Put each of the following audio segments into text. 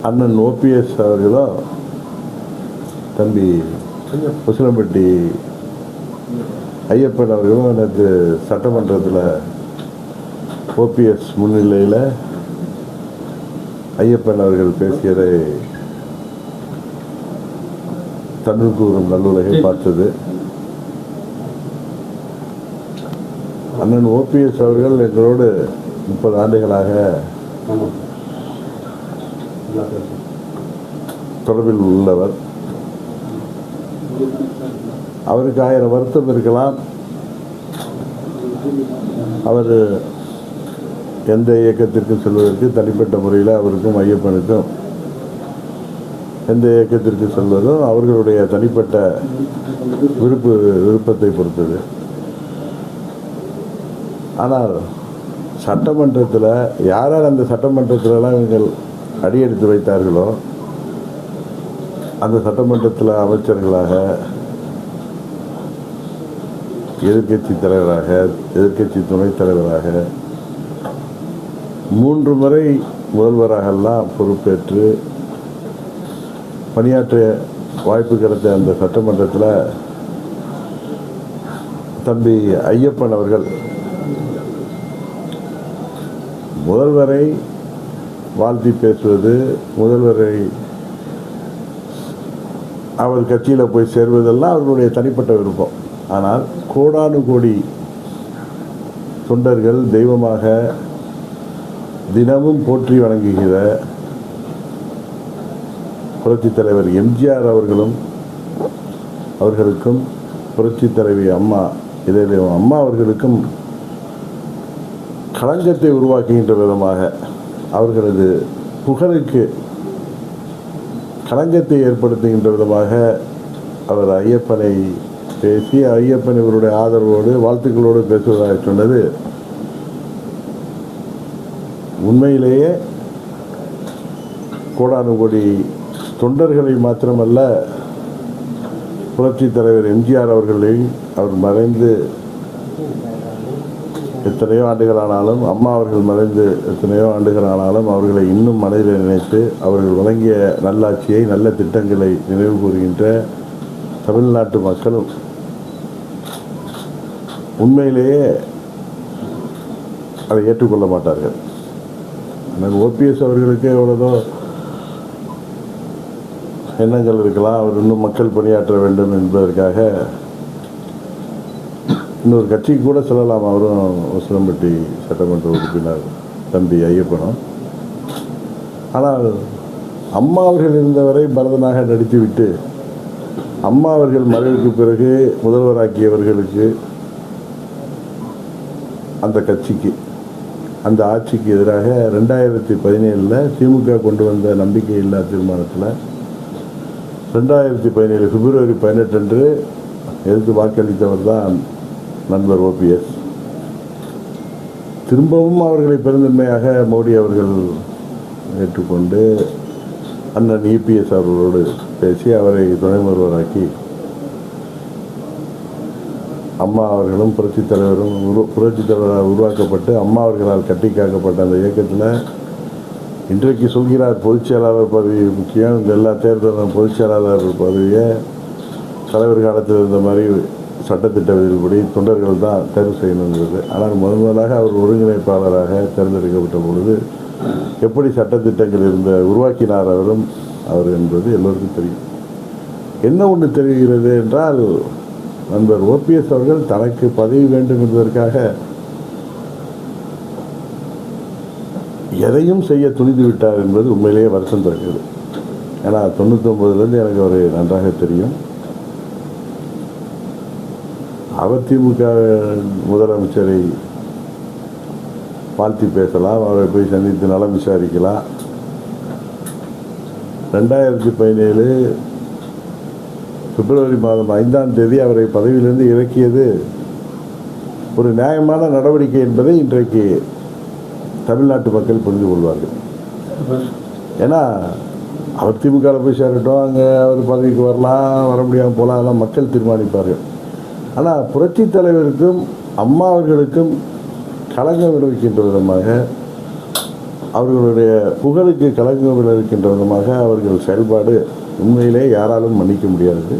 அண்ணன் ஓபிஎஸ் அவர்களும் தம்பி உசிலம்பட்டி ஐயப்பன் அவர்களும் எனக்கு சட்டமன்றத்தில் ஓபிஎஸ் முன்னிலையில் ஐயப்பன் அவர்கள் பேசியதை தமிழ் கூறும் நல்லுலகை பார்த்தது. அண்ணன் ஓபிஎஸ் அவர்கள் எங்களோடு 30 ஆண்டுகளாக தொடர்பில் உள்ளவர். அவருக்கு 1000 வருத்தம் இருக்கலாம். அவர் எந்த இயக்கத்திற்கு செல்வதற்கு தனிப்பட்ட முறையில் அவருக்கும் ஐயப்பனுக்கும் எந்த இயக்கத்திற்கு செல்வதும் அவர்களுடைய தனிப்பட்ட விருப்பத்தை பொறுத்தது. ஆனால் சட்டமன்றத்தில் யாரால் அந்த சட்டமன்றத்திலலாம் இவர்கள் அடியெடுத்து வைத்தார்களோ அந்த சட்டமன்றத்தில் அமைச்சர்களாக, எதிர்கட்சி தலைவராக, எதிர்கட்சி துணைத் தலைவராக 3 முறை முதல்வராகலாம் பொறுப்பேற்று பணியாற்ற வாய்ப்பு கிடைத்த அந்த சட்டமன்றத்தில் தம்பி ஐயப்பன் அவர்கள் முதல்வரை வாழ்த்தி பேசுவது, முதல்வரை அவர் கட்சியில் போய் சேர்வதெல்லாம் அவர்களுடைய தனிப்பட்ட விருப்பம். ஆனால் கோடானு கோடி தொண்டர்கள் தெய்வமாக தினமும் போற்றி வணங்குகிற புரட்சித் தலைவர் எம்ஜிஆர் அவர்களுக்கும் புரட்சித் தலைவி அம்மா அம்மா அவர்களுக்கும் களங்கத்தை உருவாக்குகின்ற விதமாக, அவர்களது புகழுக்கு களங்கத்தை ஏற்படுத்துகின்ற விதமாக அவர் ஐயப்பனை பேசி, ஐயப்பன் இவருடைய ஆதரவோடு வாழ்த்துக்களோடு பேசுவதாக சொன்னது உண்மையிலேயே கோடானு கோடி தொண்டர்களை மாத்திரமல்ல, புரட்சித் தலைவர் எம்ஜிஆர் அவர்களை அவர் மறைந்து எத்தனையோ ஆண்டுகளானாலும், அம்மா அவர்கள் மறைந்து எத்தனையோ ஆண்டுகளானாலும் அவர்களை இன்னும் மனதில் நினைத்து அவர்கள் வழங்கிய நல்லாட்சியை, நல்ல திட்டங்களை நினைவு கூறுகின்ற தமிழ்நாட்டு மக்களும் உண்மையிலேயே அதை ஏற்றுக்கொள்ள மாட்டார்கள். ஆனால் ஓபிஎஸ் அவர்களுக்கு எவ்வளதோ எண்ணங்கள் இருக்கலாம். அவர் இன்னும் மக்கள் பணியாற்ற வேண்டும் என்பதற்காக இன்னொரு கட்சிக்கு கூட சொல்லலாம். அவரும் உசிலம்பட்டி சட்டமன்ற உறுப்பினர் தம்பி ஐயப்பனும். ஆனால் அம்மா அவர்கள் இருந்தவரை பரதனாக நடித்துவிட்டு அம்மா அவர்கள் மறைவுக்கு பிறகு முதல்வராக்கியவர்களுக்கு, அந்த கட்சிக்கு, அந்த ஆட்சிக்கு எதிராக 2017 திமுக கொண்டு வந்த நம்பிக்கையில்லா தீர்மானத்தில் 2017 பிப்ரவரி 18 அன்று எதிர்த்து வாக்களித்தவர் தான் நண்பர் ஓபிஎஸ். திரும்பவும் அவர்களை பெருந்தன்மையாக மோடி அவர்கள் ஏற்றுக்கொண்டு அண்ணன் இபிஎஸ் அவர்களோடு பேசி அவரை துணை முதல்வராக்கி, அம்மா அவர்களும் புரட்சித் தலைவராக உருவாக்கப்பட்டு அம்மா அவர்களால் கட்டி காக்கப்பட்ட அந்த இயக்கத்தில் இன்றைக்கு சொல்கிறார் பொதுச் செயலாளர் பதவி முக்கியம், இந்த எல்லா தேர்தலும் பொதுச் செயலாளர் பதவியை தலைவர் காலத்தில் இருந்த மாதிரி சட்டத்திட்ட விதிப்படி தொண்டர்கள் தான் தேர்வு செய்யணுங்கிறது. ஆனால் முதலாக அவர் ஒருங்கிணைப்பாளராக தேர்ந்தெடுக்கப்பட்ட பொழுது எப்படி சட்டத்திட்டங்கள் உருவாக்கினார் அவர் என்பது எல்லோருக்கும் தெரியும். என்ன ஒன்று தெரிகிறது என்றால், நண்பர் ஓபிஎஸ் அவர்கள் தனக்கு பதவி வேண்டும் என்பதற்காக எதையும் செய்ய துணிந்து விட்டார் என்பது உண்மையிலேயே வருத்தம் தருகிறது. ஏன்னா 99 எனக்கு அவர் நன்றாக தெரியும். அவர் திமுக முதலமைச்சரை வாழ்த்தி பேசலாம், அவரை போய் சந்தித்து நலம் விசாரிக்கலாம். 2017 பிப்ரவரி மாதம் 5ஆம் தேதி அவரை பதவியிலிருந்து இறக்கியது ஒரு நியாயமான நடவடிக்கை என்பதை இன்றைக்கு தமிழ்நாட்டு மக்கள் புரிந்து கொள்வார்கள். ஏன்னா அவர் திமுகவில் போய் சேரட்டும், அங்கே அவர் பதவிக்கு வரலாம், வர முடியாமல் போகலாம், அதெல்லாம் மக்கள் தீர்மானிப்பார்கள். ஆனால் புரட்சித் தலைவருக்கும் அம்மா அவர்களுக்கும் களங்கம் விளைவிக்கின்ற விதமாக அவர்களுடைய புகழுக்கு களங்கம் விளைவிக்கின்ற விதமாக அவர்கள் செயல்பாடு உண்மையிலே யாராலும் மன்னிக்க முடியாது.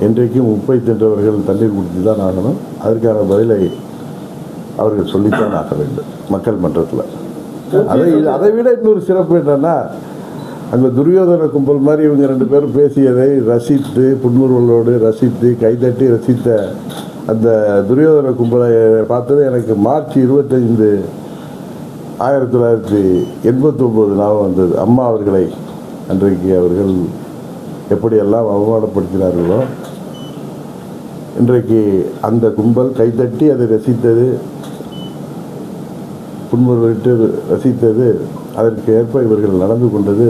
என்றைக்கும் உப்பை தின்றவர்கள் தண்ணீர் குடித்து தான் ஆகணும். அதற்கான பதிலை அவர்கள் சொல்லித்தான் ஆக வேண்டும் மக்கள் மன்றத்தில். அதை விட இன்னொரு சிறப்பு என்னன்னா, அங்கே துரியோதன கும்பல் மாதிரி இவங்க 2 பேரும் பேசியதை ரசித்து புன்முறுவலோடு ரசித்து கைதட்டி ரசித்த அந்த துரியோதன கும்பலை பார்த்தது எனக்கு மார்ச் 25, 1989 ஞாபகம் வந்தது. அம்மா அவர்களை அன்றைக்கு அவர்கள் எப்படியெல்லாம் அவமானப்படுத்தினார்களோ, இன்றைக்கு அந்த கும்பல் கைதட்டி அதை ரசித்தது, புன்முறுவலிட்டு ரசித்தது, அதற்கு ஏற்ப இவர்கள் நடந்து கொண்டது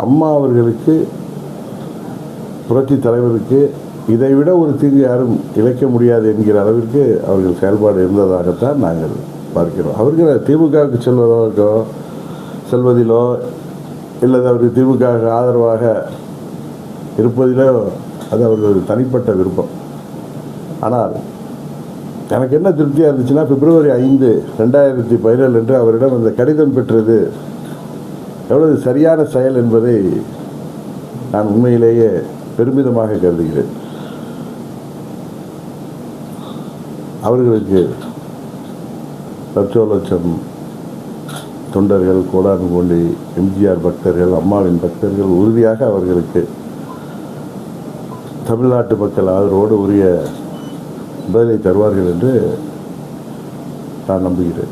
அம்மா அவர்களுக்கு, புரட்சி தலைவருக்கு இதைவிட ஒரு தீங்கு யாரும் இழைக்க முடியாது என்கிற அளவிற்கு அவர்கள் செயல்பாடு இருந்ததாகத்தான் நாங்கள் பார்க்கிறோம். அவர்கள் திமுகவுக்கு செல்வதிலோ இல்லது அவர்கள் திமுக ஆதரவாக இருப்பதிலோ அது அவர்கள் தனிப்பட்ட விருப்பம். ஆனால் எனக்கு என்ன திருப்தியாக இருந்துச்சுன்னா, பிப்ரவரி 5, 2017 என்று அவரிடம் அந்த கடிதம் பெற்றது எவ்வளவு சரியான செயல் என்பதை நான் உண்மையிலேயே பெருமிதமாக கருதுகிறேன். அவர்களுக்கு லட்சம் தொண்டர்கள், கோடானு கோடி எம்ஜிஆர் பக்தர்கள், அம்மாவின் பக்தர்கள் உறுதியாக அவர்களுக்கு தமிழ்நாட்டு மக்கள் ஆதரவோடு உரிய பதிலை தருவார்கள் என்று நான் நம்புகிறேன்.